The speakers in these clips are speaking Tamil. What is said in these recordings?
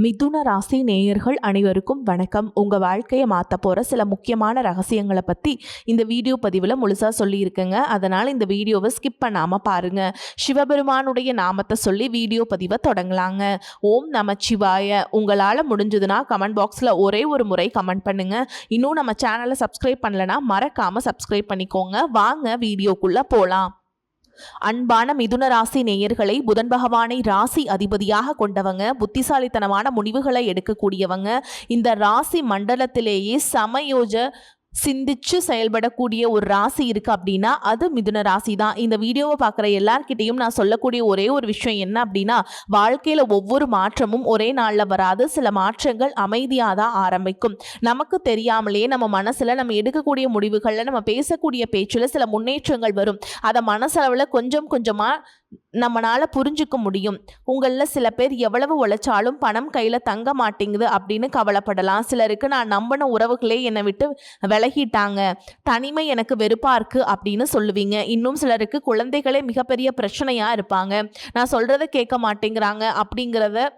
மிதுன ராசி நேயர்கள் அனைவருக்கும் வணக்கம். உங்கள் வாழ்க்கையை மாற்ற போகிற சில முக்கியமான ரகசியங்களை பற்றி இந்த வீடியோ பதிவில் முழுசாக சொல்லியிருக்கேங்க. அதனால் இந்த வீடியோவை ஸ்கிப் பண்ணாமல் பாருங்கள். சிவபெருமானுடைய நாமத்தை சொல்லி வீடியோ பதிவை தொடங்கலாங்க. ஓம் நமச்சிவாய. உங்களால் முடிஞ்சதுன்னா கமெண்ட் பாக்ஸில் ஒரே ஒரு முறை கமெண்ட் பண்ணுங்கள். இன்னும் நம்ம சேனலை சப்ஸ்கிரைப் பண்ணலைன்னா மறக்காமல் சப்ஸ்கிரைப் பண்ணிக்கோங்க. வாங்க வீடியோக்குள்ளே போகலாம். அன்பான மிதுன ராசி நேயர்களை, புதன் பகவானை ராசி அதிபதியாக கொண்டவங்க, புத்திசாலித்தனமான முடிவுகளை எடுக்கக்கூடியவங்க, இந்த ராசி மண்டலத்திலேயே சமயோஜ சிந்திச்சு செயல்படக்கூடிய ஒரு ராசி இருக்குது அப்படின்னா அது மிதுன ராசி தான். இந்த வீடியோவை பார்க்குற எல்லார்கிட்டையும் நான் சொல்லக்கூடிய ஒரே ஒரு விஷயம் என்ன அப்படின்னா, வாழ்க்கையில் ஒவ்வொரு மாற்றமும் ஒரே நாளில் வராது. சில மாற்றங்கள் அமைதியாக தான் ஆரம்பிக்கும். நமக்கு தெரியாமலே நம்ம மனசில் நம்ம எடுக்கக்கூடிய முடிவுகளில் நம்ம பேசக்கூடிய பேச்சில் சில முன்னேற்றங்கள் வரும். அதை மனசளவில் கொஞ்சம் கொஞ்சமாக நம்மளால் புரிஞ்சுக்க முடியும். உங்களில் சில பேர் எவ்வளவு உழைச்சாலும் பணம் கையில் தங்க மாட்டேங்குது அப்படின்னு கவலைப்படலாம். சிலருக்கு நான் நம்பின உறவுகளே என்னை விட்டு விலகிட்டாங்க, தனிமை எனக்கு வெறுப்பாக இருக்குது அப்படின்னு சொல்லுவீங்க. இன்னும் சிலருக்கு குழந்தைகளே மிகப்பெரிய பிரச்சனையாக இருப்பாங்க. நான் சொல்கிறத கேட்க மாட்டேங்கிறாங்க அப்படிங்கிறத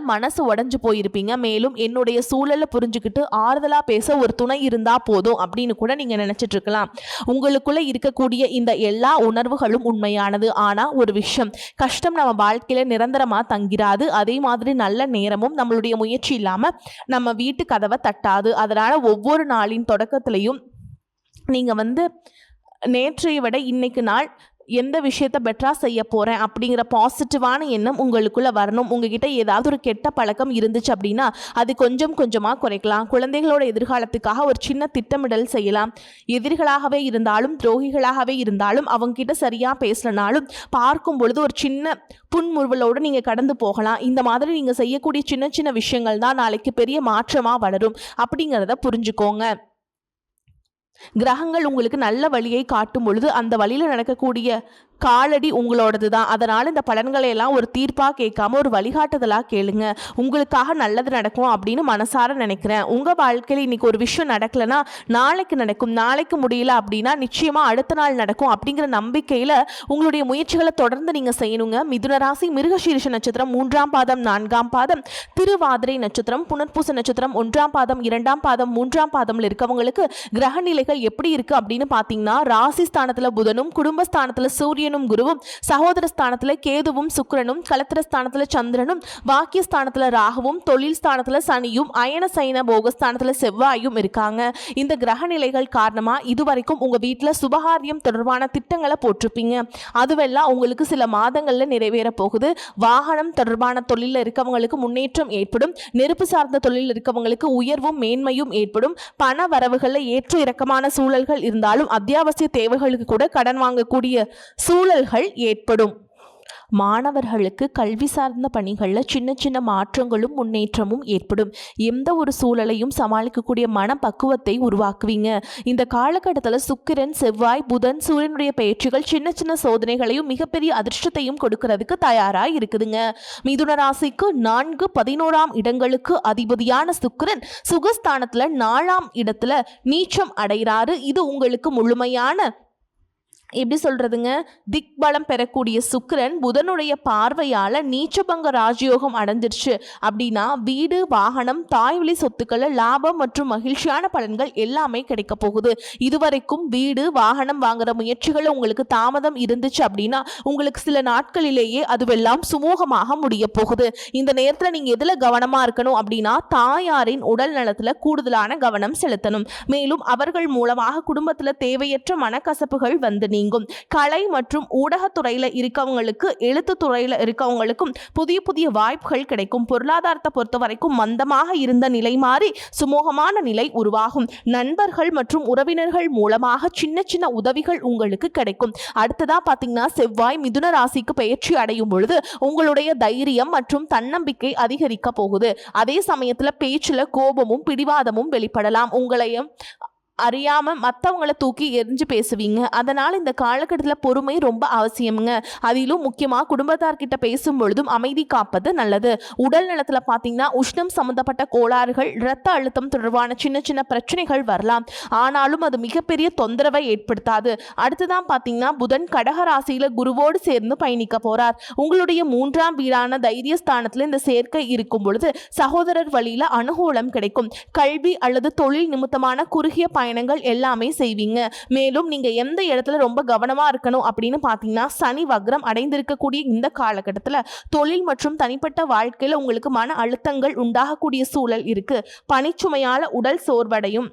மனசு உடஞ்சு போயிருப்பீங்க. மேலும் என்னுடைய சூழலை புரிஞ்சுக்கிட்டு ஆறுதலாக பேச ஒரு துணை இருந்தால் போதும் அப்படின்னு கூட நீங்கள் நினச்சிட்டு இருக்கலாம். உங்களுக்குள்ளே இருக்கக்கூடிய இந்த எல்லா உணர்வுகளும் உண்மையானது. ஆனால் ஒரு விஷயம், கஷ்டம் நம்ம வாழ்க்கையில் நிரந்தரமாக தங்கிராது. அதே மாதிரி நல்ல நேரமும் நம்மளுடைய முயற்சி இல்லாமல் நம்ம வீட்டு கதவை தட்டாது. அதனால் ஒவ்வொரு நாளின் தொடக்கத்திலையும் நீங்கள் நேற்றைய விட இன்னைக்கு நாள் எந்த விஷயத்தை பெட்டராக செய்ய போகிறேன் அப்படிங்கிற பாசிட்டிவான எண்ணம் உங்களுக்குள்ளே வரணும். உங்ககிட்ட ஏதாவது ஒரு கெட்ட பழக்கம் இருந்துச்சு அப்படின்னா அது கொஞ்சம் கொஞ்சமாக குறைக்கலாம். குழந்தைகளோட எதிர்காலத்துக்காக ஒரு சின்ன திட்டமிடல் செய்யலாம். எதிரிகளாகவே இருந்தாலும் துரோகிகளாகவே இருந்தாலும் அவங்ககிட்ட சரியாக பேசலனாலும் பார்க்கும் பொழுது ஒரு சின்ன புன்முறுவலோடு நீங்கள் கடந்து போகலாம். இந்த மாதிரி நீங்கள் செய்யக்கூடிய சின்ன சின்ன விஷயங்கள் தான் நாளைக்கு பெரிய மாற்றமாக வளரும் அப்படிங்கிறத புரிஞ்சுக்கோங்க. கிரகங்கள் உங்களுக்கு நல்ல வழியை காட்டும் பொழுது அந்த வழியில் நடக்கக்கூடிய காலடி உங்களோடது தான். அதனால் இந்த பலன்களை எல்லாம் ஒரு தீர்ப்பாக கேட்காம ஒரு வழிகாட்டுதலாக கேளுங்க. உங்களுக்காக நல்லது நடக்கும் அப்படின்னு மனசார நினைக்கிறேன். உங்கள் வாழ்க்கையில் இன்றைக்கி ஒரு விஷயம் நடக்கலைன்னா நாளைக்கு நடக்கும், நாளைக்கு முடியல அப்படின்னா நிச்சயமாக அடுத்த நாள் நடக்கும் அப்படிங்கிற நம்பிக்கையில் உங்களுடைய முயற்சிகளை தொடர்ந்து நீங்கள் செய்யணுங்க. மிதுன ராசி மிருகசீரிஷ நட்சத்திரம் 3ஆம் பாதம் 4ஆம் பாதம், திருவாதிரை நட்சத்திரம், புனர்பூச நட்சத்திரம் 1ஆம் பாதம் 2ஆம் பாதம் 3ஆம் பாதம்ல இருக்கவங்களுக்கு கிரக நிலைகள் எப்படி இருக்குது அப்படின்னு பார்த்தீங்கன்னா, ராசி ஸ்தானத்தில் புதனும், குடும்பஸ்தானத்தில் சூரியனும் குருவும், சகோதர ஸ்தானத்துல கேதுவும் சுக்கிரனும், கலத்திர ஸ்தானத்துல சந்திரனும், வாக்கிய ஸ்தானத்துல ராகுவும், தொழில் ஸ்தானத்துல சனியும், அயன சைன போகஸ்தானத்துல செவ்வாயும் இருக்காங்க. இந்த கிரக நிலைகள் காரணமா இதுவரைக்கும் உங்க வீட்டுல சுபகாரியம் தொடர்பான திட்டங்களை போட்டிருப்பீங்க. அதுவெல்லாம் உங்களுக்கு சில மாதங்கள்ல நிறைவேற போகுது. வாகனம் தொடர்பான தொழில இருக்கவங்களுக்கு முன்னேற்றம் ஏற்படும். நெருப்பு சார்ந்த தொழில் இருக்கவங்களுக்கு உயர்வும் மேன்மையும் ஏற்படும். பண வரவுகள்ல ஏற்ற இறக்கமான சூழல்கள் இருந்தாலும் அத்தியாவசிய தேவைகளுக்கு கூட கடன் வாங்கக்கூடிய சூழல்கள் ஏற்படும். மாணவர்களுக்கு கல்வி சார்ந்த பணிகளில் சின்ன சின்ன மாற்றங்களும் முன்னேற்றமும் ஏற்படும். எந்த ஒரு சூழலையும் சமாளிக்கக்கூடிய மனப்பக்குவத்தை உருவாக்குவீங்க. இந்த காலகட்டத்தில் சுக்கிரன், செவ்வாய், புதன், சூரியனுடைய பயிற்சிகள் சின்ன சின்ன சோதனைகளையும் மிகப்பெரிய அதிர்ஷ்டத்தையும் கொடுக்கறதுக்கு தயாராக இருக்குதுங்க. மிதுன ராசிக்கு 4, 11ஆம் இடங்களுக்கு அதிபதியான சுக்கிரன் சுகஸ்தானத்தில் 4ஆம் இடத்துல நீச்சம் அடைகிறாரு. இது உங்களுக்கு முழுமையான எப்படி சொல்றதுங்க, திக்பலம் பெறக்கூடிய சுக்கிரன் புதனுடைய பார்வையால நீச்சபங்க ராஜயோகம் அடைஞ்சிருச்சு அப்படின்னா வீடு, வாகனம், தாய்வழி சொத்துக்கள், லாபம் மற்றும் மகிழ்ச்சியான பலன்கள் எல்லாமே கிடைக்க போகுது. இதுவரைக்கும் வீடு, வாகனம் வாங்குற முயற்சிகள் உங்களுக்கு தாமதம் இருந்துச்சு அப்படின்னா உங்களுக்கு சில நாட்களிலேயே அதுவெல்லாம் சுமூகமாக முடிய போகுது. இந்த நேரத்தில் நீங்க எதுல கவனமா இருக்கணும் அப்படின்னா, தாயாரின் உடல் நலத்துல கூடுதலான கவனம் செலுத்தணும். மேலும் அவர்கள் மூலமாக குடும்பத்துல தேவையற்ற மனக்கசப்புகள் நீங்கும். கலை மற்றும் ஊடகத்துறையில இருக்கவங்களுக்கு, எழுத்து துறையில இருக்கவங்களுக்கும் புதிய புதிய வாய்ப்புகள் கிடைக்கும். பொருளாதாரத்தை பொறுத்த வரைக்கும் மந்தமாக இருந்த நிலை மாறி சுமூகமான நிலை உருவாகும். நண்பர்கள் மற்றும் உறவினர்கள் மூலமாக சின்ன சின்ன உதவிகள் உங்களுக்கு கிடைக்கும். அடுத்ததா பாத்தீங்கன்னா, செவ்வாய் மிதுன ராசிக்கு பயிற்சி அடையும் பொழுது உங்களுடைய தைரியம் மற்றும் தன்னம்பிக்கை அதிகரிக்க போகுது. அதே சமயத்துல பேச்சுல கோபமும் பிடிவாதமும் வெளிப்படலாம். உங்களையும் அறியாம மற்றவங்கள தூக்கி எரிஞ்சு பேசுவீங்க. அதனால் இந்த காலகட்டத்தில் பொறுமை ரொம்ப அவசியம்ங்க. அதிலும் முக்கியமாக குடும்பத்தார்கிட்ட பேசும் பொழுதும் அமைதி காப்பது நல்லது. உடல் நலத்தில் பார்த்தீங்கன்னா உஷ்ணம் சம்பந்தப்பட்ட கோளாறுகள், இரத்த அழுத்தம் தொடர்பான சின்ன சின்ன பிரச்சனைகள் வரலாம். ஆனாலும் அது மிகப்பெரிய தொந்தரவை ஏற்படுத்தாது. அடுத்துதான் பார்த்தீங்கன்னா புதன் கடகராசியில் குருவோடு சேர்ந்து பயணிக்க போறார். உங்களுடைய 3ஆம் வீடான தைரியஸ்தானத்தில் இந்த சேர்க்கை இருக்கும் பொழுது சகோதரர் வழியில் அனுகூலம் கிடைக்கும். கல்வி அல்லது தொழில் நிமித்தமான குறுகிய பயணங்கள் எல்லாமே செய்வீங்க. மேலும் நீங்க எந்த இடத்துல ரொம்ப கவனமா இருக்கணும் அப்படின்னு பார்த்தீங்கன்னா சனி வக்ரம் அடைந்திருக்கக்கூடிய இந்த காலகட்டத்தில் தொழில் மற்றும் தனிப்பட்ட வாழ்க்கையில் உங்களுக்கு மன அழுத்தங்கள் உண்டாகக்கூடிய சூழல் இருக்கு. பணிச்சுமையால உடல் சோர்வடையும்.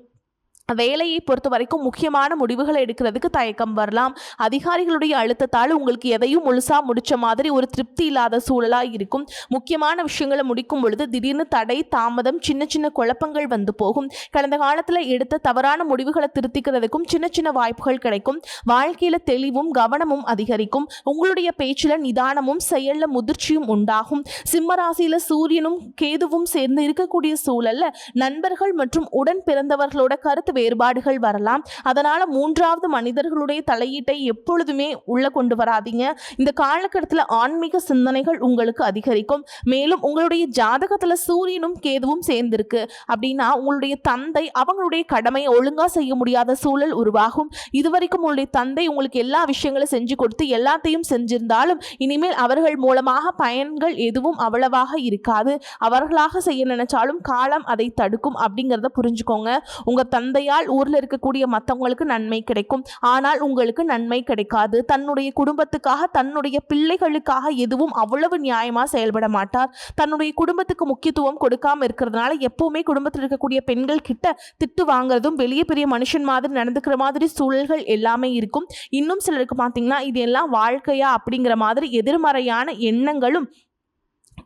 வேலையை பொறுத்த வரைக்கும் முக்கியமான முடிவுகளை எடுக்கிறதுக்கு தயக்கம் வரலாம். அதிகாரிகளுடைய அழுத்தத்தால் உங்களுக்கு எதையும் முழுசா முடிச்ச மாதிரி ஒரு திருப்தி இல்லாத சூழலாக இருக்கும். முக்கியமான விஷயங்களை முடிக்கும் பொழுது திடீர்னு தடை, தாமதம், சின்ன சின்ன குழப்பங்கள் வந்து போகும். கடந்த காலத்தில் எடுத்த தவறான முடிவுகளை திருத்திக்கிறதுக்கும் சின்ன சின்ன வாய்ப்புகள் கிடைக்கும். வாழ்க்கையில தெளிவும் கவனமும் அதிகரிக்கும். உங்களுடைய பேச்சில் நிதானமும் செயல்ல முதிர்ச்சியும் உண்டாகும். சிம்மராசியில சூரியனும் கேதுவும் சேர்ந்து இருக்கக்கூடிய சூழல்ல நண்பர்கள் மற்றும் உடன் பிறந்தவர்களோட கருத்து வேறுபாடுகள் வரலாம். அதனால 3வது மனிதர்களுடைய தலையீட்டை எப்பொழுதுமே உள்ள கொண்டு வராதீங்க. இந்த காலகட்டத்தில் ஆன்மீக சிந்தனைகள் உங்களுக்கு அதிகரிக்கும். மேலும் உங்களுடைய ஜாதகத்துல சூரியனும் கேதுவும் சேர்ந்திருக்கு அப்படின்னா உங்களுடைய தந்தை அவங்களுடைய கடமையை ஒழுங்கா செய்ய முடியாத சூழல் உருவாகும். இதுவரைக்கும் உங்களுடைய தந்தை உங்களுக்கு எல்லா விஷயங்களும் செஞ்சு கொடுத்து எல்லாத்தையும் செஞ்சிருந்தாலும் இனிமேல் அவர்கள் மூலமாக பயன்கள் எதுவும் அவ்வளவாக இருக்காது. அவர்களாக செய்ய நினைச்சாலும் காலம் அதை தடுக்கும் அப்படிங்கிறத புரிஞ்சுக்கோங்க. உங்க தந்தையால் ஊர்ல இருக்கக்கூடிய மற்றவங்களுக்கு நன்மை கிடைக்கும், ஆனால் உங்களுக்கு நன்மை கிடைக்காது. தன்னுடைய குடும்பத்துக்காக தன்னுடைய பிள்ளைகளுக்காக எதுவும் அவ்வளவு நியாயமா செயல்பட மாட்டார். தன்னுடைய குடும்பத்துக்கு முக்கியத்துவம் கொடுக்காம இருக்கிறதுனால எப்பவுமே குடும்பத்தில் இருக்கக்கூடிய பெண்கள் கிட்ட திட்டு வாங்குறதும் வெளியே பெரிய மனுஷன் மாதிரி நடந்துக்கிற மாதிரி சூழல்கள் எல்லாமே இருக்கும். இன்னும் சிலருக்கு பார்த்தீங்கன்னா இது எல்லாம் வாழ்க்கையா அப்படிங்கிற மாதிரி எதிர்மறையான எண்ணங்களும்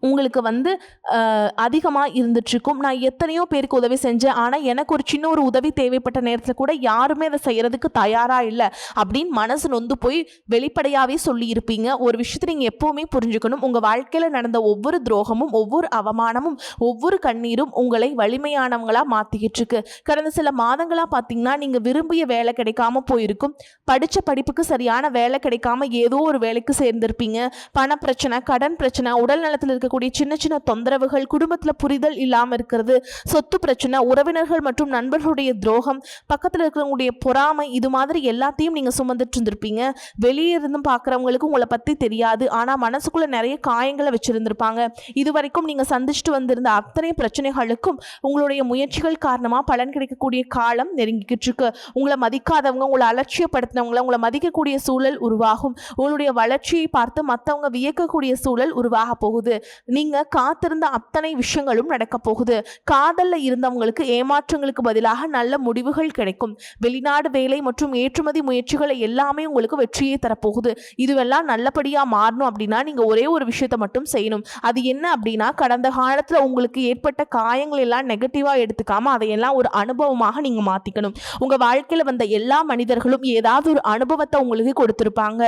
உங்களுக்கு அதிகமாக இருந்துட்டுருக்கும். நான் எத்தனையோ பேருக்கு உதவி செஞ்சேன், ஆனால் எனக்கு ஒரு சின்ன ஒரு உதவி தேவைப்பட்ட நேரத்தில் கூட யாருமே அதை செய்கிறதுக்கு தயாராக இல்லை அப்படின்னு மனசு நொந்து போய் வெளிப்படையாகவே சொல்லியிருப்பீங்க. ஒரு விஷயத்தை நீங்கள் எப்போவுமே புரிஞ்சுக்கணும். உங்கள் வாழ்க்கையில் நடந்த ஒவ்வொரு துரோகமும், ஒவ்வொரு அவமானமும், ஒவ்வொரு கண்ணீரும் உங்களை வலிமையானவங்களாக மாற்றிக்கிட்டு இருக்கு. கடந்த சில மாதங்களாக பார்த்தீங்கன்னா நீங்கள் விரும்பிய வேலை கிடைக்காம போயிருக்கும். படித்த படிப்புக்கு சரியான வேலை கிடைக்காம ஏதோ ஒரு வேலைக்கு சேர்ந்திருப்பீங்க. பண பிரச்சனை, கடன் பிரச்சனை, உடல் நலத்தில் இருக்கக்கூடிய சின்ன சின்ன தொந்தரவுகள், குடும்பத்தில் புரிதல் இல்லாமல் இருக்கிறது, சொத்து பிரச்சனை, உறவினர்கள் மற்றும் நண்பர்களுடைய துரோகம், பக்கத்தில் இருக்கிறவங்களுடைய பொறாமை, இது மாதிரி எல்லாத்தையும் நீங்கள் சுமந்துட்டு இருந்திருப்பீங்க. வெளியே இருந்தும் பார்க்குறவங்களுக்கு உங்களை பற்றி தெரியாது, ஆனால் மனசுக்குள்ளே நிறைய காயங்களை வச்சுருந்துருப்பாங்க. இது வரைக்கும் நீங்கள் சந்திச்சுட்டு வந்திருந்த அத்தனை பிரச்சனைகளுக்கும் உங்களுடைய முயற்சிகள் காரணமாக பலன் கிடைக்கக்கூடிய காலம் நெருங்கிக்கிட்டு இருக்கு. உங்களை மதிக்காதவங்க, உங்களை அலட்சியப்படுத்தினவங்களை உங்களை மதிக்கக்கூடிய சூழல் உருவாகும். உங்களுடைய வளர்ச்சியை பார்த்து மற்றவங்க வியக்கக்கூடிய சூழல் உருவாக போகுது. நீங்க காத்திருந்த அத்தனை விஷயங்களும் நடக்க போகுது. காதல்ல இருந்தவங்களுக்கு ஏமாற்றங்களுக்கு பதிலாக நல்ல முடிவுகள் கிடைக்கும். வெளிநாடு வேலை மற்றும் ஏற்றுமதி முயற்சிகளை எல்லாமே உங்களுக்கு வெற்றியை தரப்போகுது. இதுவெல்லாம் நல்லபடியா மாறணும் அப்படின்னா நீங்க ஒரே ஒரு விஷயத்தை மட்டும் செய்யணும். அது என்ன அப்படின்னா, கடந்த காலத்துல உங்களுக்கு ஏற்பட்ட காயங்கள் எல்லாம் நெகட்டிவா எடுத்துக்காம அதையெல்லாம் ஒரு அனுபவமாக நீங்க மாத்திக்கணும். உங்க வாழ்க்கையில வந்த எல்லா மனிதர்களும் ஏதாவது ஒரு அனுபவத்தை உங்களுக்கு கொடுத்திருப்பாங்க.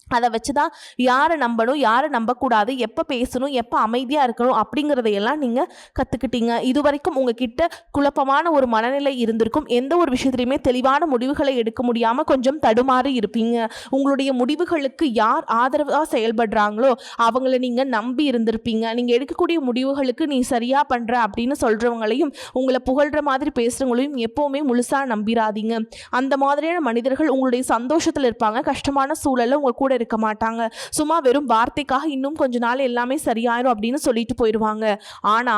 அதை வச்சு தான் யாரை நம்பணும், யாரை நம்பக்கூடாது, எப்போ பேசணும், எப்போ அமைதியாக இருக்கணும் அப்படிங்கிறதையெல்லாம் நீங்கள் கற்றுக்கிட்டீங்க. இது வரைக்கும் உங்ககிட்ட குழப்பமான ஒரு மனநிலை இருந்திருக்கும். எந்த ஒரு விஷயத்துலையுமே தெளிவான முடிவுகளை எடுக்க முடியாமல் கொஞ்சம் தடுமாறி இருப்பீங்க. உங்களுடைய முடிவுகளுக்கு யார் ஆதரவாக செயல்படுறாங்களோ அவங்கள நீங்கள் நம்பி இருந்திருப்பீங்க. நீங்கள் எடுக்கக்கூடிய முடிவுகளுக்கு நீ சரியாக பண்ணுற அப்படின்னு சொல்கிறவங்களையும் உங்களை புகழ்கிற மாதிரி பேசுகிறவங்களையும் எப்போவுமே முழுசாக நம்பிடாதீங்க. அந்த மாதிரியான மனிதர்கள் உங்களுடைய சந்தோஷத்தில் இருப்பாங்க, கஷ்டமான சூழலில் உங்கள் கூட இருக்க மாட்டாங்க. சும்மா வெறும் வார்த்தைக்காக இன்னும் கொஞ்ச நாள் எல்லாமே சரியாயிரும் அப்படின்னு சொல்லிட்டு போயிடுவாங்க. ஆனா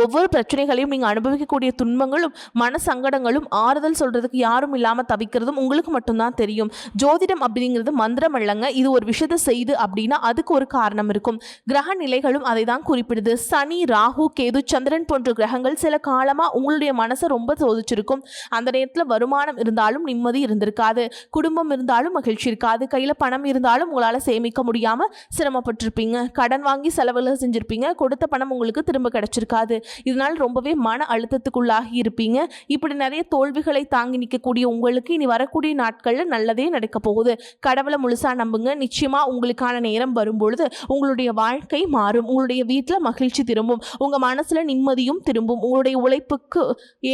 ஒவ்வொரு பிரச்சனைகளையும் நீங்கள் அனுபவிக்கக்கூடிய துன்பங்களும் மன சங்கடங்களும் ஆறுதல் சொல்கிறதுக்கு யாரும் இல்லாமல் தவிக்கிறதும் உங்களுக்கு மட்டும்தான் தெரியும். ஜோதிடம் அப்படிங்கிறது மந்திரம் இல்லைங்க. இது ஒரு விஷயத்தை செய்து அப்படின்னா அதுக்கு ஒரு காரணம் இருக்கும். கிரக நிலைகளும் அதை தான் குறிப்பிடுது. சனி, ராகு, கேது, சந்திரன் போன்ற கிரகங்கள் சில காலமாக உங்களுடைய மனசை ரொம்ப சோதிச்சிருக்கும். அந்த நேரத்தில் வருமானம் இருந்தாலும் நிம்மதி இருந்திருக்காது, குடும்பம் இருந்தாலும் மகிழ்ச்சி இருக்காது, கையில் பணம் இருந்தாலும் உங்களால் சேமிக்க முடியாமல் சிரமப்பட்டிருப்பீங்க, கடன் வாங்கி செலவுகள் செஞ்சுருப்பீங்க, கொடுத்த பணம் உங்களுக்கு திரும்ப கிடைச்சிருக்காது. இதனால் ரொம்பவே மன அழுத்தத்துக்குள்ளாகி இருப்பீங்க. இப்படி நிறைய தோல்விகளை தாங்கி நிற்கக்கூடிய உங்களுக்கு இனி வரக்கூடிய நாட்களில் நல்லதே நடக்க போகுது. கடவுளை முழுசா நம்புங்க. நிச்சயமா உங்களுக்கான நேரம் வரும்பொழுது உங்களுடைய வாழ்க்கை மாறும். உங்களுடைய வீட்டில் மகிழ்ச்சி திரும்பும். உங்க மனசுல நிம்மதியும் திரும்பும். உங்களுடைய உழைப்புக்கு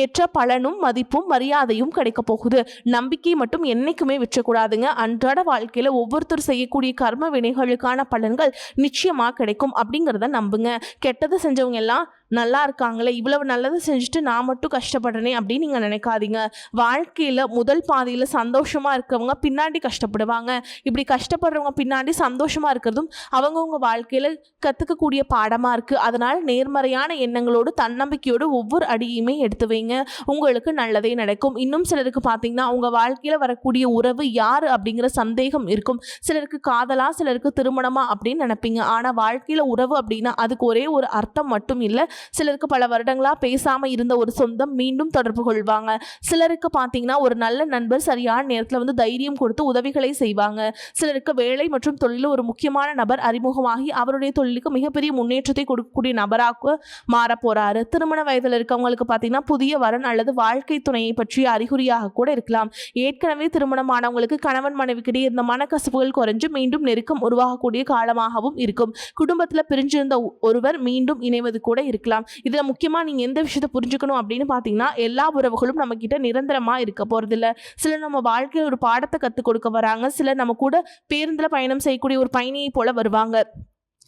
ஏற்ற பலனும் மதிப்பும் மரியாதையும் கிடைக்க போகுது. நம்பிக்கை மட்டும் என்னைக்குமே விற்றக்கூடாதுங்க. அன்றாட வாழ்க்கையில ஒவ்வொருத்தர் செய்யக்கூடிய கர்ம வினைகளுக்கான பலன்கள் நிச்சயமா கிடைக்கும் அப்படிங்கிறத நம்புங்க. கெட்டது செஞ்சவங்க எல்லாம் நல்லா இருக்காங்களே, இவ்வளவு நல்லது செஞ்சுட்டு நான் மட்டும் கஷ்டப்படுறேனே அப்படின்னு நீங்கள் நினைக்காதீங்க. வாழ்க்கையில் முதல் பாதியில் சந்தோஷமாக இருக்கவங்க பின்னாடி கஷ்டப்படுவாங்க. இப்படி கஷ்டப்படுறவங்க பின்னாடி சந்தோஷமாக இருக்கிறதும் அவங்கவுங்க வாழ்க்கையில் கற்றுக்கக்கூடிய பாடமாக இருக்குது. அதனால் நேர்மறையான எண்ணங்களோடு தன்னம்பிக்கையோடு ஒவ்வொரு அடியுமே எடுத்து வைங்க. உங்களுக்கு நல்லதே நடக்கும். இன்னும் சிலருக்கு பார்த்தீங்கன்னா உங்கள் வாழ்க்கையில் வரக்கூடிய உறவு யார் அப்படிங்கிற சந்தேகம் இருக்கும். சிலருக்கு காதலா, சிலருக்கு திருமணமா அப்படின்னு நினைப்பீங்க. ஆனால் வாழ்க்கையில் உறவு அப்படின்னா அதுக்கு ஒரே ஒரு அர்த்தம் மட்டும் இல்லை. சிலருக்கு பல வருடங்களா பேசாம இருந்த ஒரு சொந்தம் மீண்டும் தொடர்பு கொள்வாங்க. சிலருக்கு பார்த்தீங்கன்னா ஒரு நல்ல நண்பர் சரியான நேரத்தில் தைரியம் கொடுத்து உதவிகளை செய்வாங்க. சிலருக்கு வேலை மற்றும் தொழிலில் ஒரு முக்கியமான நபர் அறிமுகமாகி அவருடைய தொழிலுக்கு மிகப்பெரிய முன்னேற்றத்தை கொடுக்கக்கூடிய நபராக மாற போறாரு. திருமண வயதில் இருக்கவங்களுக்கு பார்த்தீங்கன்னா புதிய வரன் அல்லது வாழ்க்கை துணையை பற்றிய அறிகுறியாக கூட இருக்கலாம். ஏற்கனவே திருமணமானவங்களுக்கு கணவன் மனைவிக்கிடையே இருந்த மனக்கசப்புகள் குறைஞ்சு மீண்டும் நெருக்கம் உருவாகக்கூடிய காலமாகவும் இருக்கும். குடும்பத்தில் பிரிஞ்சிருந்த ஒருவர் மீண்டும் இணைவது கூட இருக்கலாம். இதுல முக்கியமா நீங்க எந்த விஷயத்தை புரிஞ்சுக்கணும் அப்படின்னு பாத்தீங்கன்னா எல்லா உறவுகளும் நம்ம கிட்ட நிரந்தரமா இருக்க போறதில்ல. சிலர் நம்ம வாழ்க்கையில் ஒரு பாடத்தை கற்றுக் கொடுக்க வராங்க. சிலர் நம்ம கூட பேருந்துல பயணம் செய்யக்கூடிய ஒரு பயணியை போல வருவாங்க.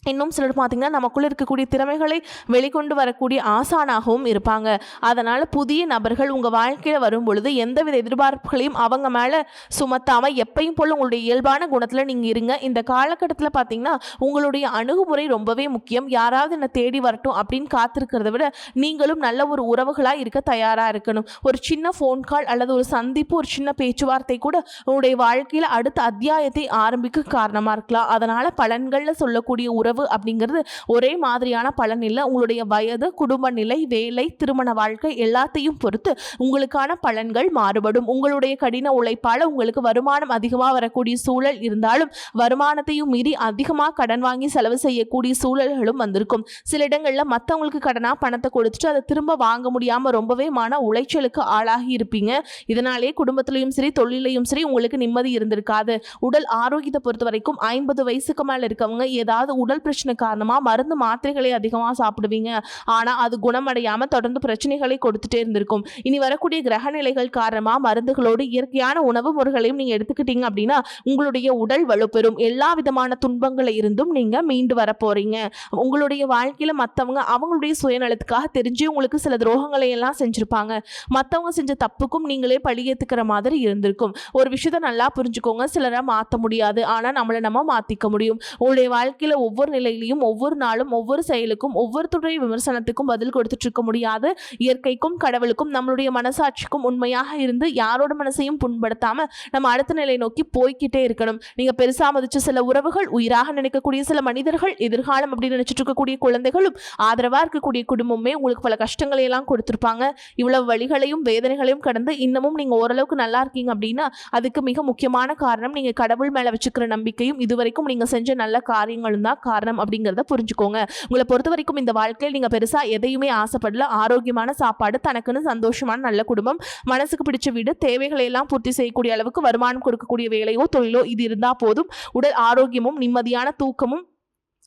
இன்னும் சிலர் பார்த்திங்கன்னா நமக்குள்ளே இருக்கக்கூடிய திறமைகளை வெளிக்கொண்டு வரக்கூடிய ஆசானாகவும் இருப்பாங்க. அதனால் புதிய நபர்கள் உங்கள் வாழ்க்கையில் வரும் பொழுது எந்தவித எதிர்பார்ப்புகளையும் அவங்க மேலே சுமத்தாமல் எப்பயும் போல் உங்களுடைய இயல்பான குணத்தில் நீங்கள் இருங்க. இந்த காலகட்டத்தில் பார்த்திங்கன்னா உங்களுடைய அணுகுமுறை ரொம்பவே முக்கியம். யாராவது என்னை தேடி வரட்டும் அப்படின்னு காத்திருக்கிறத விட நீங்களும் நல்ல ஒரு உறவுகளாக இருக்க தயாராக இருக்கணும். ஒரு சின்ன ஃபோன் கால் அல்லது ஒரு சந்திப்பு, ஒரு சின்ன பேச்சுவார்த்தை கூட உங்களுடைய வாழ்க்கையில் அடுத்த அத்தியாயத்தை ஆரம்பிக்க காரணமாக இருக்கலாம். அதனால் பலன்களில் சொல்லக்கூடிய உறவு அப்படிங்கிறது ஒரே மாதிரியான பலன் இல்லை. உங்களுடைய வயது, குடும்ப நிலை, வேலை, திருமண வாழ்க்கை எல்லாத்தையும் பொறுத்து உங்களுக்கான பலன்கள் மாறுபடும். உங்களுடைய கடின உழைப்பால் உங்களுக்கு வருமானம் அதிகமாக வரக்கூடிய சூழல் இருந்தாலும் வருமானத்தையும் மீறி அதிகமாக கடன் வாங்கி செலவு செய்யக்கூடிய சூழல்களும் வந்திருக்கும். சில இடங்களில் மற்றவங்களுக்கு கடனாக பணத்தை கொடுத்துட்டு அதை திரும்ப வாங்க முடியாமல் ரொம்பவே மன உளைச்சலுக்கு ஆளாகி இருப்பீங்க. இதனாலே குடும்பத்திலையும் சரி தொழிலையும் சரி உங்களுக்கு நிம்மதி இருந்திருக்காது. உடல் ஆரோக்கியத்தை பொறுத்த வரைக்கும் 50 வயசுக்கு மேலே இருக்கவங்க ஏதாவது உடல் பிரச்சனை காரணமாக மருந்து மாத்திரைகளை அதிகமாக சாப்பிடுவீங்க. ஆனால் அது குணமடையாமல் தொடர்ந்து பிரச்சனைகளை கொடுத்துட்டே இருந்திருக்கும். இனி வரக்கூடிய கிரக நிலைகள் காரணமாக மருந்துகளோடு இயற்கையான உணவு முறைகளையும் நீங்கள் எடுத்துக்கிட்டீங்க அப்படின்னா உங்களுடைய உடல் வலுப்பெறும். எல்லா விதமான துன்பங்களை இருந்தும் நீங்கள் மீண்டு வர போறீங்க. உங்களுடைய வாழ்க்கையில் மற்றவங்க அவங்களுடைய சுயநலத்துக்காக தெரிஞ்சு உங்களுக்கு சில துரோகங்களை எல்லாம் செஞ்சுருப்பாங்க. மற்றவங்க செஞ்ச தப்புக்கும் நீங்களே பழியேற்றுக்கிற மாதிரி இருந்திருக்கும். ஒரு விஷயத்தை நல்லா புரிஞ்சுக்கோங்க. சிலரை மாற்ற முடியாது, ஆனால் நம்மளை நம்ம மாற்றிக்க முடியும். உங்களுடைய வாழ்க்கையில் ஒவ்வொரு நிலையிலையும் ஒவ்வொரு நாளும் ஒவ்வொரு செயலுக்கும் ஒவ்வொருத்தருடைய விமர்சனத்துக்கும் பதில் கொடுத்துட்டு இருக்க முடியாது. இயற்கைக்கும் கடவுளுக்கும் நம்மளுடைய மனசாட்சிக்கும் உண்மையாக இருந்து யாரோட மனசையும் புண்படுத்தாம நம்ம அடுத்த நிலை நோக்கி போய்கிட்டே இருக்கணும். நீங்க பெருசா மதிச்ச சில உறவுகள், உயிராக நினைக்கக்கூடிய சில மனிதர்கள், எதிர்காலம் அப்படின்னு நினைச்சிட்டு இருக்கக்கூடிய குழந்தைகளும், ஆதரவா இருக்கக்கூடிய குடும்பமே உங்களுக்கு பல கஷ்டங்களை எல்லாம் கொடுத்திருப்பாங்க. இவ்வளவு வழிகளையும் வேதனைகளையும் கடந்து இன்னமும் நீங்க ஓரளவுக்கு நல்லா இருக்கீங்க அப்படின்னா அதுக்கு மிக முக்கியமான காரணம் நீங்க கடவுள் மேல வச்சுக்கிற நம்பிக்கையும் இதுவரைக்கும் நீங்க செஞ்ச நல்ல காரியங்களும் தான் காரணம் அப்படிங்கிறத புரிஞ்சுக்கோங்க. உங்களை பொறுத்த வரைக்கும் இந்த வாழ்க்கையில் நீங்க பெருசா எதையுமே ஆசைப்படல. ஆரோக்கியமான சாப்பாடு, தனக்குன்னு சந்தோஷமான நல்ல குடும்பம், மனசுக்கு பிடிச்ச வீடு, தேவைகளை எல்லாம் பூர்த்தி செய்யக்கூடிய அளவுக்கு வருமானம் கொடுக்கக்கூடிய வேலையோ தொழிலோ இது இருந்தா போதும். உடல் ஆரோக்கியமும் நிம்மதியான தூக்கமும்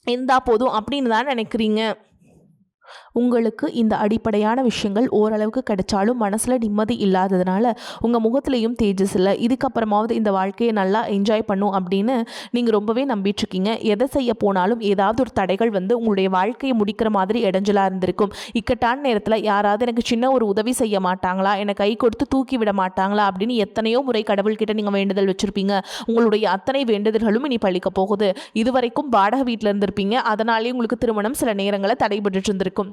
இருந்தா போதும் அப்படின்னு தான் நினைக்கிறீங்க. உங்களுக்கு இந்த அடிப்படையான விஷயங்கள் ஓரளவுக்கு கிடைச்சாலும் மனசில் நிம்மதி இல்லாததுனால உங்கள் முகத்துலேயும் தேஜஸ் இல்லை. இதுக்கப்புறமாவது இந்த வாழ்க்கையை நல்லா என்ஜாய் பண்ணும் அப்படின்னு நீங்கள் ரொம்பவே நம்பிட்டுருக்கீங்க. எதை செய்ய போனாலும் ஏதாவது ஒரு தடைகள் வந்து உங்களுடைய வாழ்க்கையை முடிக்கிற மாதிரி இடைஞ்சலாக இருந்திருக்கும். இக்கட்டான நேரத்தில் யாராவது எனக்கு சின்ன ஒரு உதவி செய்ய மாட்டாங்களா, என்னை கை கொடுத்து தூக்கி விட மாட்டாங்களா அப்படின்னு எத்தனையோ முறை கடவுள்கிட்ட நீங்கள் வேண்டுதல் வச்சுருப்பீங்க. உங்களுடைய அத்தனை வேண்டுதல்களும் இனி பழிக்க போகுது. இதுவரைக்கும் வாடகை வீட்டில் இருந்திருப்பீங்க. அதனாலே உங்களுக்கு திருமணம் சில நேரங்களில் தடைபட்டு இருந்திருக்கும்.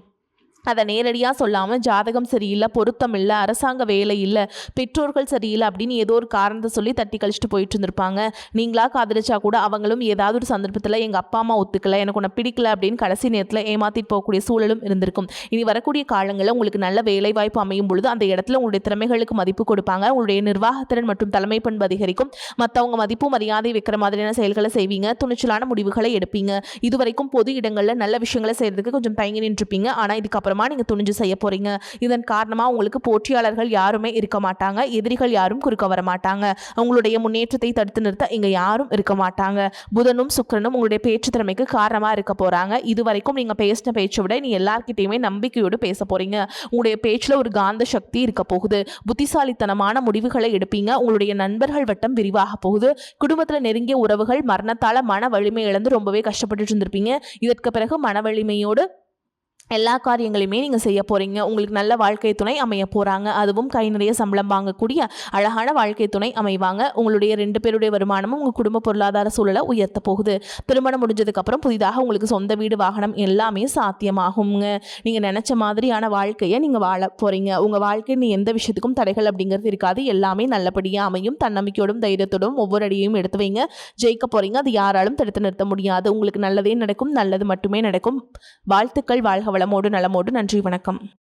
அதை நேரடியாக சொல்லாமல் ஜாதகம் சரியில்லை, பொருத்தம் இல்லை, அரசாங்க வேலை இல்லை, பெற்றோர்கள் சரியில்லை அப்படின்னு ஏதோ ஒரு காரணத்தை சொல்லி தட்டி கழிச்சிட்டு போயிட்டு இருந்திருப்பாங்க. நீங்களா காதலிச்சா கூட அவங்களும் ஏதாவது ஒரு சந்தர்ப்பத்தில் எங்கள் அப்பா அம்மா ஒத்துக்கலை, எனக்கு உன்னை பிடிக்கல அப்படின்னு கடைசி நேரத்தில் ஏமாற்றிட்டு போகக்கூடிய சூழலும் இருந்திருக்கும். இனி வரக்கூடிய காலங்களில் உங்களுக்கு நல்ல வேலை வாய்ப்பு அமையும் பொழுது அந்த இடத்துல உங்களுடைய திறமைகளுக்கு மதிப்பு கொடுப்பாங்க. உங்களுடைய நிர்வாகத்திறன் மற்றும் தலைமை பண்பு அதிகரிக்கும். மற்றவங்க மதிப்பு மரியாதை வைக்கிற மாதிரியான செயல்களை செய்வீங்க. துணிச்சலான முடிவுகளை எடுப்பீங்க. இதுவரைக்கும் பொது இடங்களில் நல்ல விஷயங்களை செய்யறதுக்கு கொஞ்சம் தயங்கி நின்றுப்பீங்க. ஆனால் இதுக்கப்புறமா தைரியமாக நீங்கள் துணிஞ்சு செய்ய போகிறீங்க. இதன் காரணமாக உங்களுக்கு போட்டியாளர்கள் யாருமே இருக்க மாட்டாங்க, எதிரிகள் யாரும் குறுக்க வர மாட்டாங்க. உங்களுடைய முன்னேற்றத்தை தடுத்து நிறுத்த இங்கே யாரும் இருக்க மாட்டாங்க. புதனும் சுக்கிரனும் உங்களுடைய பேச்சு திறமைக்கு காரணமாக இருக்க போகிறாங்க. இது வரைக்கும் நீங்கள் பேசின பேச்சை விட நீ எல்லார்கிட்டையுமே நம்பிக்கையோடு பேச போகிறீங்க. உங்களுடைய பேச்சில் ஒரு காந்த சக்தி இருக்க போகுது. புத்திசாலித்தனமான முடிவுகளை எடுப்பீங்க. உங்களுடைய நண்பர்கள் வட்டம் விரிவாக போகுது. குடும்பத்தில் நெருங்கிய உறவுகள் மரணத்தால் மன வலிமை இழந்து ரொம்பவே கஷ்டப்பட்டு இருந்திருப்பீங்க. இதற்கு பிறகு மன வலிமையோடு எல்லா காரியங்களையுமே நீங்கள் செய்ய போகிறீங்க. உங்களுக்கு நல்ல வாழ்க்கை துணை அமைய போகிறாங்க. அதுவும் கை நிறைய சம்பளம் வாங்கக்கூடிய அழகான வாழ்க்கை துணை அமைவாங்க. உங்களுடைய 2 பேருடைய வருமானமும் உங்கள் குடும்ப பொருளாதார சூழலை உயர்த்த போகுது. திருமணம் முடிஞ்சதுக்கப்புறம் புதிதாக உங்களுக்கு சொந்த வீடு, வாகனம் எல்லாமே சாத்தியமாகுங்க. நீங்கள் நினச்ச மாதிரியான வாழ்க்கையை நீங்கள் வாழ போகிறீங்க. உங்கள் வாழ்க்கை நீ எந்த விஷயத்துக்கும் தடைகள் அப்படிங்கிறது இருக்காது. எல்லாமே நல்லபடியாக அமையும். தன்னம்பிக்கையோடும் தைரியத்தோடும் ஒவ்வொரு அடியையும் எடுத்து வைங்க. ஜெயிக்க போகிறீங்க. அது யாராலும் தடுத்து நிறுத்த முடியாது. உங்களுக்கு நல்லதே நடக்கும். நல்லது மட்டுமே நடக்கும். வாழ்த்துக்கள். வாழ்க வளமோடு நலமோடு. நன்றி, வணக்கம்.